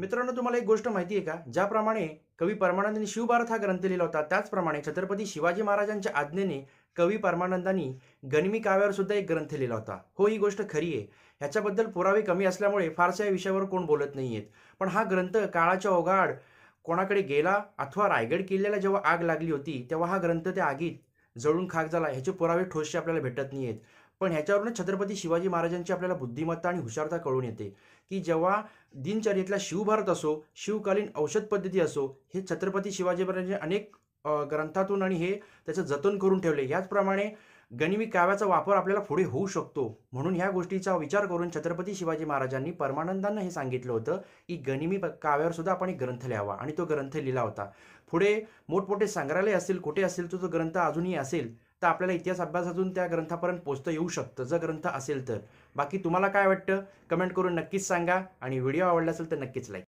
मित्रांनो, तुम्हाला एक गोष्ट माहिती आहे का? ज्याप्रमाणे कवी परमानंदांनी शिवभारत हा ग्रंथ लिहिला होता, त्याचप्रमाणे छत्रपती शिवाजी महाराजांच्या आज्ञेने कवी परमानंदांनी गनिमी काव्यावर सुद्धा एक ग्रंथ लिहिला होता. हो, ही गोष्ट खरी आहे. ह्याच्याबद्दल पुरावे कमी असल्यामुळे फारशा या विषयावर कोण बोलत नाहीयेत. पण हा ग्रंथ काळाच्या ओघात कोणाकडे गेला अथवा रायगड किल्ल्याला जेव्हा आग लागली होती, तेव्हा हा ग्रंथ त्या आगीत जळून खाक झाला, ह्याचे पुरावे ठोससे आपल्याला भेटत नाहीयेत. पण ह्याच्यावरूनच छत्रपती शिवाजी महाराजांची आपल्याला बुद्धिमत्ता आणि हुशारता कळून येते, की जेव्हा दिनचर्येतला शिवभारत असो, शिवकालीन औषध पद्धती असो, हे छत्रपती शिवाजी महाराजांनी अनेक ग्रंथातून आणि हे त्याचं जतन करून ठेवले. याचप्रमाणे गनिमी काव्याचा वापर आपल्याला पुढे होऊ शकतो. म्हणून ह्या गोष्टीचा विचार करून छत्रपती शिवाजी महाराजांनी परमानंदांना हे सांगितलं होतं, की गनिमी काव्यावर सुद्धा आपण एक ग्रंथ लिहावा आणि तो ग्रंथ लिहिला होता. पुढे मोठमोठे संग्रहालय असतील, कुठे असेल, तो ग्रंथ अजूनही असेल, तर आपल्याला इतिहास अभ्यासातून त्या ग्रंथापर्यंत पोहोचता येऊ शकतं, जर ग्रंथ असेल तर. बाकी तुम्हाला काय वाटतं? कमेंट करून नक्कीच सांगा आणि व्हिडिओ आवडला असेल तर नक्कीच लाईक